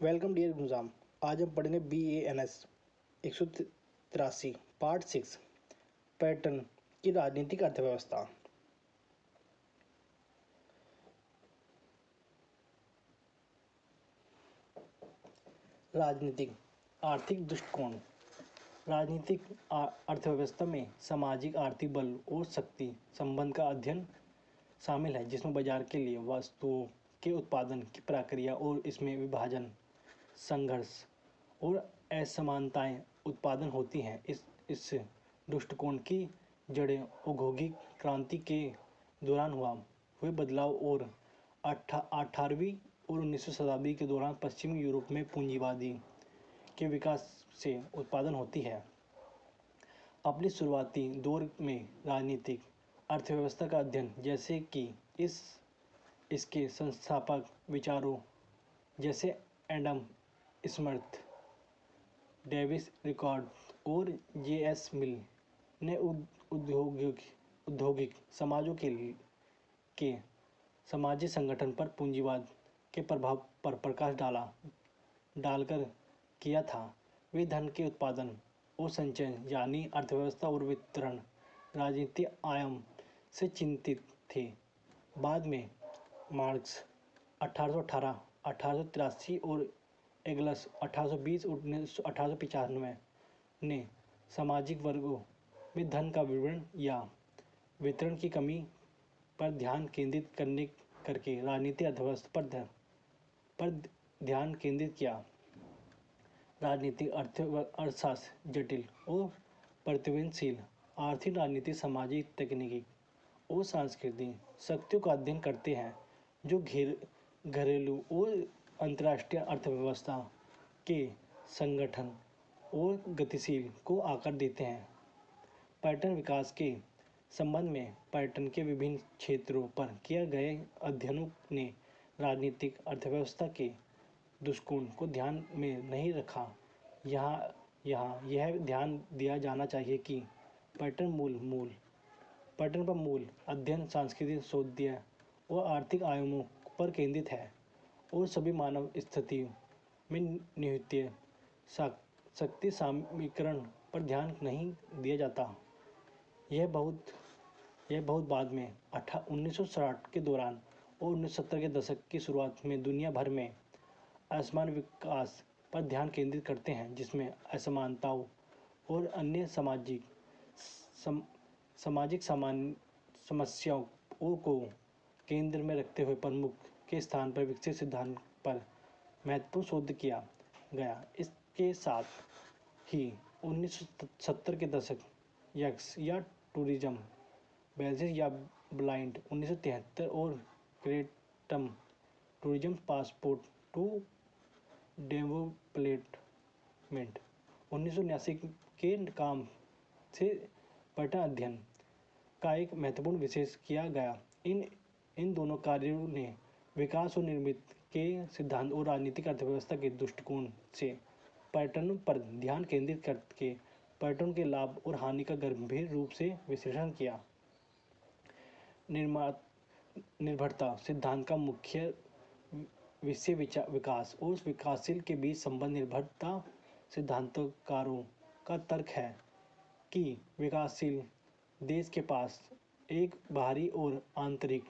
Welcome dear गुंजाम। आज हम पढ़ेंगे BANS 183 पार्ट 6 पैटर्न की राजनीतिक अर्थव्यवस्था। राजनीतिक आर्थिक दृष्टिकोण। राजनीतिक अर्थव्यवस्था में सामाजिक आर्थिक बल और शक्ति संबंध का अध्ययन शामिल है, जिसमें बाजार के लिए वस्तुओं के उत्पादन की प्रक्रिया और इसमें विभाजन, संघर्ष और असमानताएं उत्पादन होती हैं। इस दृष्टिकोण की जड़ें औद्योगिक क्रांति के दौरान हुए बदलाव और 18वीं और 19वीं शताब्दी के दौरान पश्चिमी यूरोप में पूंजीवादी के विकास से उत्पादन होती है। अपनी शुरुआती दौर में राजनीतिक अर्थव्यवस्था का अध्ययन, जैसे कि इसके संस्थापक विचारों जैसे एडम स्मिथ, डेविस रिकार्ड और J.S. मिल ने औद्योगिक समाजों के सामाजिक संगठन पर पूंजीवाद के प्रभाव पर प्रकाश डालकर किया था। वे धन के उत्पादन और संचय यानी अर्थव्यवस्था और वितरण राजनीतिक आयाम से चिंतित थे। बाद में मार्क्स 1818, 1883 और एंगल्स 1820 और 1895 ने सामाजिक वर्गों में धन का वितरण या वितरण की कमी पर ध्यान केंद्रित करके राजनीतिक अर्थव्यवस्था पर ध्यान केंद्रित किया। राजनीतिक अर्थशास्त्र जटिल और परिवर्तनशील आर्थिक, राजनीतिक, सामाजिक, तकनीकी और सांस्कृतिक शक्तियों का अध्ययन करते हैं, जो घरेलू और अंतर्राष्ट्रीय अर्थव्यवस्था के संगठन और गतिशील को आकार देते हैं। पैटर्न विकास के संबंध में पैटर्न के विभिन्न क्षेत्रों पर किए गए अध्ययनों ने राजनीतिक अर्थव्यवस्था के दृष्टिकोण को ध्यान में नहीं रखा। यहाँ यह ध्यान दिया जाना चाहिए कि पैटर्न पर मूल अध्ययन सांस्कृतिक, शोध्य और आर्थिक आयामों पर केंद्रित है और सभी मानव स्थितियों में निहित शक्ति समीकरण पर ध्यान नहीं दिया जाता। यह बहुत बाद में 1960 के दौरान और 1970 के दशक की शुरुआत में दुनिया भर में असमान विकास पर ध्यान केंद्रित करते हैं, जिसमें असमानताओं और अन्य सामाजिक समस्याओं को केंद्र में रखते हुए प्रमुख के स्थान पर विकसित सिद्धांत पर महत्वपूर्ण शोध किया गया। इसके साथ ही 1970 के दशक यक्स या टूरिज्म, बेल्जियम या ब्लाइंड 1973 और great tourism passport to development 1979 के काम से पैटर्न अध्ययन का एक महत्वपूर्ण विशेष किया गया। इन दोनों कार्यों ने विकास और निर्मित के सिद्धांत और राजनीतिक अर्थव्यवस्था के दृष्टिकोण से पैटर्न पर ध्यान केंद्रित करके पैटर्न के लाभ और हानि का गंभीर रूप से विश्लेषण किया। निर्भरता सिद्धांत का मुख्य विषय विकास और विकासशील के बीच संबंध। निर्भरता सिद्धांतकारों का तर्क है कि विकासशील देश के पास एक बाहरी और आंतरिक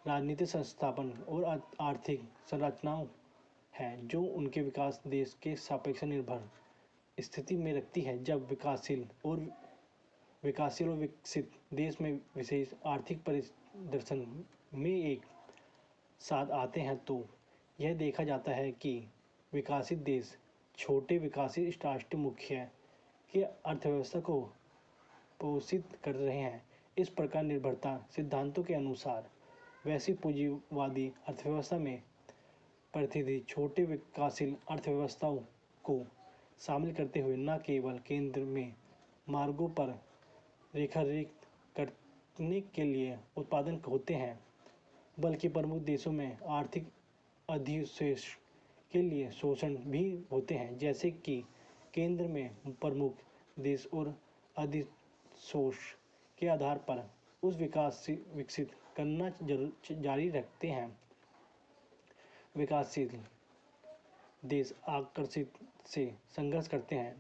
राजनीतिक संस्थापन और आर्थिक संरचनाएं हैं, जो उनके विकास देश के सापेक्ष निर्भर स्थिति में रखती है। जब विकासशील और विकसित देश में विशेष आर्थिक परिदृश्य में एक साथ आते हैं, तो यह देखा जाता है कि विकसित देश छोटे विकसित राष्ट्र मुख्य की अर्थव्यवस्था को पोषित कर रहे हैं। इस प्रकार निर्भरता सिद्धांतों के अनुसार वैश्विक पूंजीवादी अर्थव्यवस्था में प्रतिनिधि छोटे विकासशील अर्थव्यवस्थाओं को शामिल करते हुए न केवल केंद्र में मार्गों पर रेखांकित करने के लिए उत्पादन होते हैं, बल्कि प्रमुख देशों में आर्थिक अधिशेष के लिए शोषण भी होते हैं। जैसे कि केंद्र में प्रमुख देश और अधिशेष के आधार पर उस विकसित करना जारी रखते हैं। विकासशील देश आकर्षित से संघर्ष करते हैं।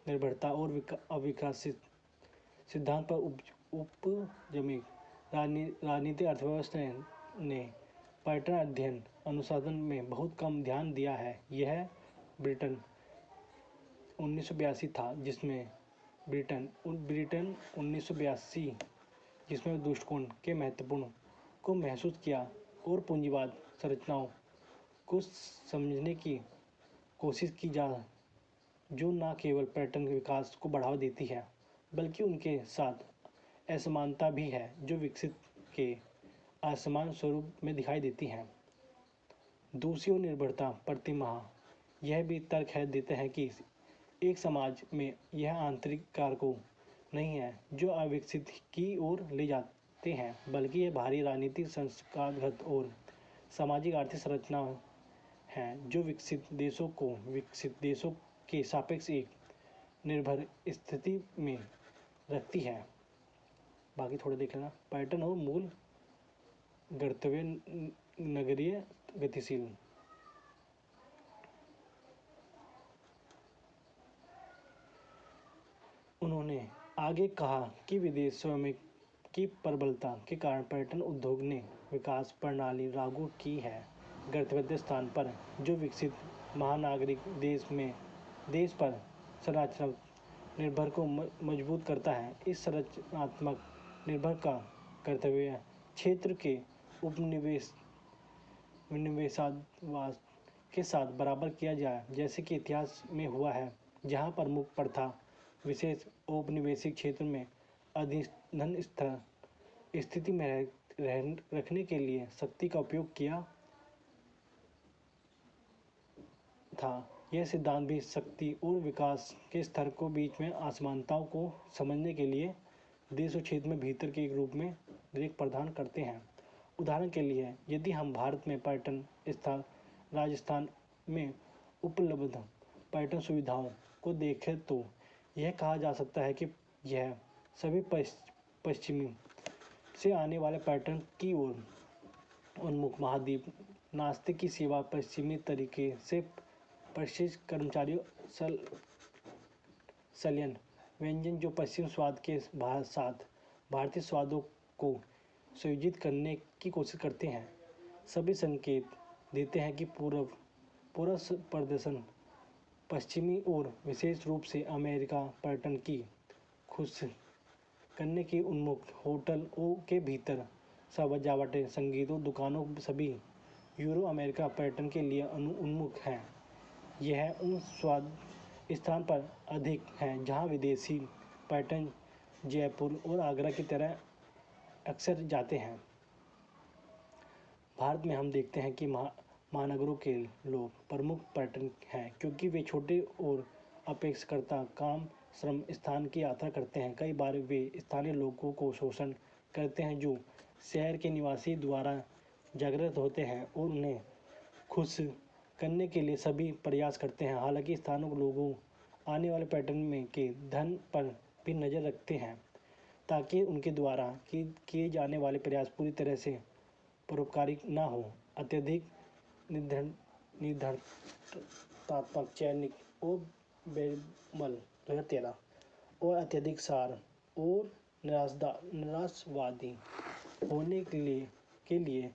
निर्भरता और अविकसित सिद्धांत पर उपजमी राजनीतिक अर्थव्यवस्था ने पर्यटन अध्ययन अनुसंधान में बहुत कम ध्यान दिया है। यह ब्रिटेन 1982 था जिसमें ब्रिटेन 1982 जिसमें दृष्टिकोण के महत्वपूर्ण को महसूस किया और पूंजीवाद संरचनाओं को समझने की कोशिश की जो न केवल पर्यटन विकास को बढ़ावा देती है बल्कि उनके साथ असमानता भी है जो विकसित के असमान स्वरूप में दिखाई देती है। दूसरी ओर निर्भरता प्रतिमाह यह भी तर्क है देते हैं कि एक समाज में यह आंतरिक कारकों नहीं है जो अविकसित की ओर ले जाते हैं बल्कि यह बाहरी राजनीतिक संस्कारगत और सामाजिक आर्थिक संरचना है जो विकसित देशों के सापेक्ष एक निर्भर स्थिति में रखती है। बाकी थोड़ा देख लेना। पर्यटन और मूल गंतव्य नगरीय गतिशील। उन्होंने आगे कहा कि विदेश श्रमिक की प्रबलता के कारण पर्यटन उद्योग ने विकास प्रणाली लागू की है। गंतव्य स्थान पर जो विकसित महानागरिक देश पर संरचनात्मक निर्भर को मजबूत करता है। इस संरचनात्मक निर्भर का गंतव्य क्षेत्र के उपनिवेशवाद के साथ बराबर किया जाए जैसे कि इतिहास में हुआ है जहां प्रमुख प्रथा विशेष औपनिवेशिक क्षेत्र में अधिधन स्थिति में रखने के लिए शक्ति का उपयोग किया था। यह सिद्धांत भी शक्ति और विकास के स्तर को बीच में असमानताओं को समझने के लिए देश और क्षेत्र में भीतर के एक रूप में रेख प्रदान करते हैं। उदाहरण के लिए यदि हम भारत में पर्यटन स्थल राजस्थान में उपलब्ध पर्यटन सुविधाओं को देखें तो यह कहा जा सकता है कि यह सभी पश्चिमी से आने वाले पर्यटन की ओर उन्मुख महाद्वीप नाश्ते की सेवा पश्चिमी तरीके से प्रशिक्षित कर्मचारियों सलियन व्यंजन जो पश्चिम स्वाद के साथ भारतीय स्वादों को संयोजित करने की कोशिश करते हैं सभी संकेत देते हैं कि पूर्व प्रदर्शन पश्चिमी और विशेष रूप से अमेरिका पर्यटन की खुश करने की उन्मुख होटलों के भीतर सजावटें संगीतों दुकानों सभी यूरो अमेरिका पर्यटन के लिए उन्मुख हैं। यह उन स्थान पर अधिक है जहां विदेशी पर्यटन जयपुर और आगरा की तरह अक्सर जाते हैं। भारत में हम देखते हैं कि महानगरों के लोग प्रमुख पर्यटन हैं क्योंकि वे छोटे और अपेक्षाकृत कम श्रम स्थान की यात्रा करते हैं। कई बार वे स्थानीय लोगों को शोषण करते हैं जो शहर के निवासी द्वारा जागृत होते हैं और उन्हें खुश करने के लिए सभी प्रयास करते हैं। हालांकि स्थानीय लोगों आने वाले पर्यटन में के धन पर भी नज़र रखते हैं ताकि उनके द्वारा किए जाने वाले प्रयास पूरी तरह से परोपकारी न हो। अत्यधिक निर्धारणात्मक चयनिक और बेमल 2013 और अत्यधिक सार और निराशवादी होने के लिए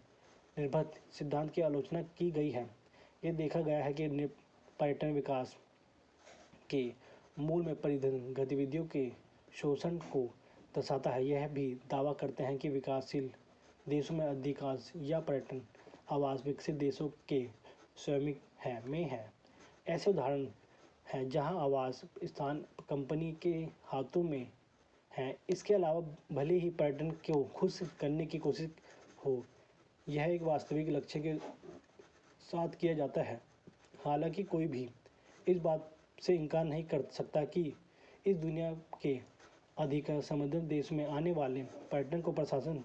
निर्भर सिद्धांत की आलोचना की गई है। यह देखा गया है कि पर्यटन विकास के मूल में परिधन गतिविधियों के शोषण को दर्शाता है। यह भी दावा करते हैं कि विकासशील देशों में अधिकांश या पर्यटन आवास विकसित देशों के स्वामित्व में है। ऐसे उदाहरण हैं जहां आवास स्थान कंपनी के हाथों में है। इसके अलावा भले ही पर्यटन को खुश करने की कोशिश हो यह एक वास्तविक लक्ष्य के साथ किया जाता है। हालांकि कोई भी इस बात से इनकार नहीं कर सकता कि इस दुनिया के अधिकांश समुद्री देश में आने वाले पर्यटन को प्रसन्न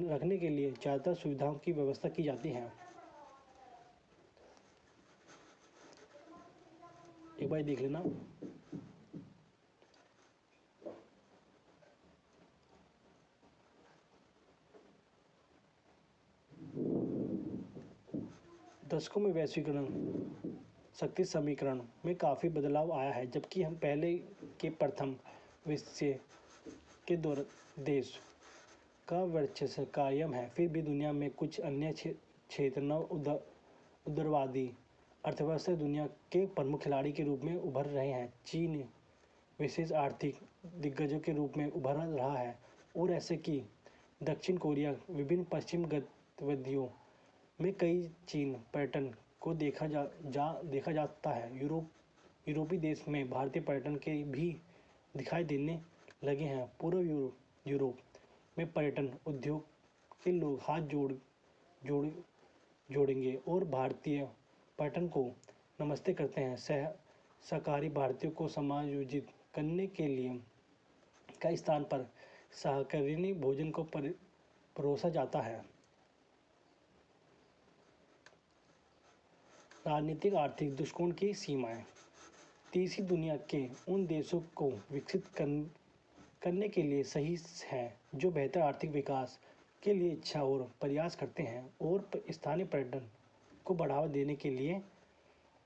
रखने के लिए ज़्यादातर सुविधाओं की व्यवस्था की जाती है। एक बार देख लेना। दशकों में वैश्वीकरण शक्ति समीकरण में काफ़ी बदलाव आया है। जबकि हम पहले के प्रथम विश्व के दौर देश का वर्चस्व कायम है, फिर भी दुनिया में कुछ अन्य क्षेत्र नव उदारवादी अर्थव्यवस्था दुनिया के प्रमुख खिलाड़ी के रूप में उभर रहे हैं। चीन विशेष आर्थिक दिग्गजों के रूप में उभर रहा है और ऐसे कि दक्षिण कोरिया विभिन्न पश्चिम गतिविधियों में कई चीन पर्यटन को देखा जाता है। यूरोपीय देश में भारतीय पर्यटन के भी दिखाई देने लगे हैं। पूर्व यूरोप में पर्यटन उद्योग के लोग हाथ जोड़ेंगे और भारतीय पर्यटन को नमस्ते करते हैं। शाकाहारी भारतीयों को समायोजित करने के लिए कई स्थान पर शाकाहारी भोजन को परोसा जाता है। राजनीतिक आर्थिक दृष्टिकोण की सीमाएं। तीसरी दुनिया के उन देशों को विकसित करने के लिए सही है जो बेहतर आर्थिक विकास के लिए इच्छा और प्रयास करते हैं और स्थानीय पर्यटन को बढ़ावा देने के लिए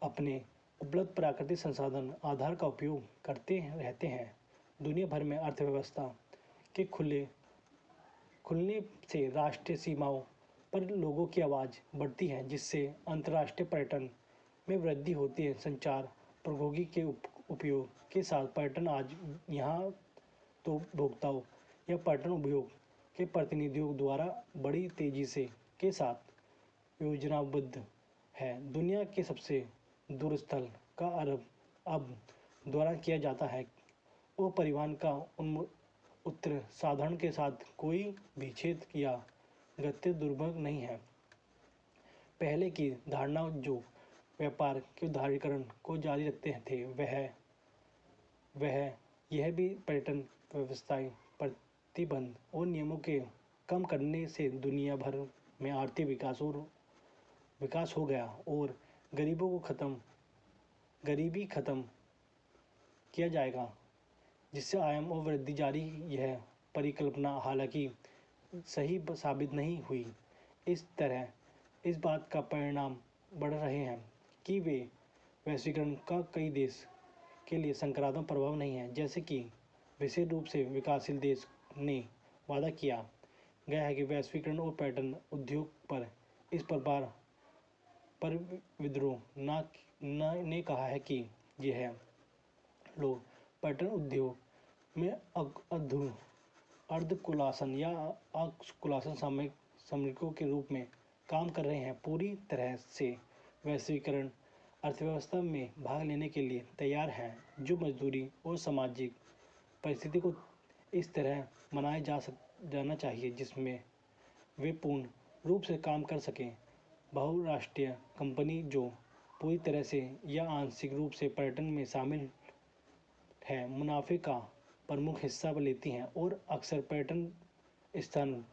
अपने उपलब्ध प्राकृतिक संसाधन आधार का उपयोग करते रहते हैं। दुनिया भर में अर्थव्यवस्था के खुलने से राष्ट्रीय सीमाओं पर लोगों की आवाज़ बढ़ती है, जिससे अंतर्राष्ट्रीय पर्यटन में वृद्धि होती है। संचार प्रौद्योगिकी के उपयोग के साथ पर्यटन आज यहाँ तो उपभोक्ताओं या पर्यटन उद्योग के प्रतिनिधियों द्वारा बड़ी तेजी के साथ योजनाबद्ध है। दुनिया के सबसे दूर स्थल का अब दौरा किया जाता है और परिवहन का उत्तर साधन के साथ कोई भी क्षेत्र या गति दुर्भग नहीं है। पहले की धारणा जो व्यापार के उदारीकरण को जारी रखते थे, वह यह भी पर्यटन व्यवस्थाएं प्रतिबंध और नियमों के कम करने से दुनिया भर में आर्थिक विकास हो गया और गरीबी खत्म किया जाएगा, जिससे आयाम और वृद्धि जारी। यह परिकल्पना हालांकि सही साबित नहीं हुई। इस बात का परिणाम बढ़ रहे हैं कि वैश्वीकरण का कई देश के लिए सकारात्मक प्रभाव नहीं है, जैसे कि विशेष रूप से विकासशील देश ने वादा किया गया है कि वैश्वीकरण और पर्यटन उद्योग पर इस प्रभाव पर विद्रोह ने कहा है कि यह लोग पर्यटन उद्योग में अर्धकुशल या अकुशल श्रमिकों के रूप में काम कर रहे हैं। पूरी तरह से वैश्वीकरण अर्थव्यवस्था में भाग लेने के लिए तैयार हैं, जो मजदूरी और सामाजिक परिस्थिति को इस तरह मनाया जाना चाहिए जिसमें वे पूर्ण रूप से काम कर सकें। बहुराष्ट्रीय कंपनी जो पूरी तरह से या आंशिक रूप से पर्यटन में शामिल है, मुनाफे का प्रमुख हिस्सा लेती हैं और अक्सर पर्यटन स्थान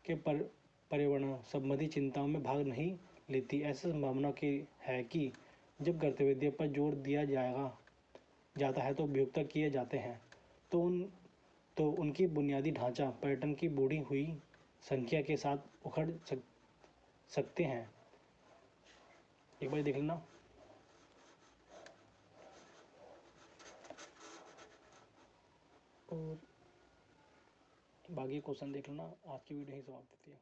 के पर्यावरण संबंधी चिंताओं में भाग नहीं लेती। ऐसी संभावना है कि जब गतिविधियों पर जोर दिया जाता है तो उपभोक्ता किए जाते हैं, तो उनकी बुनियादी ढांचा पर्यटन की बढ़ी हुई संख्या के साथ उखड़ सकते हैं। एक बार देख लेना और बाकी क्वेश्चन देख लेना। आज की वीडियो ही समाप्त होती है।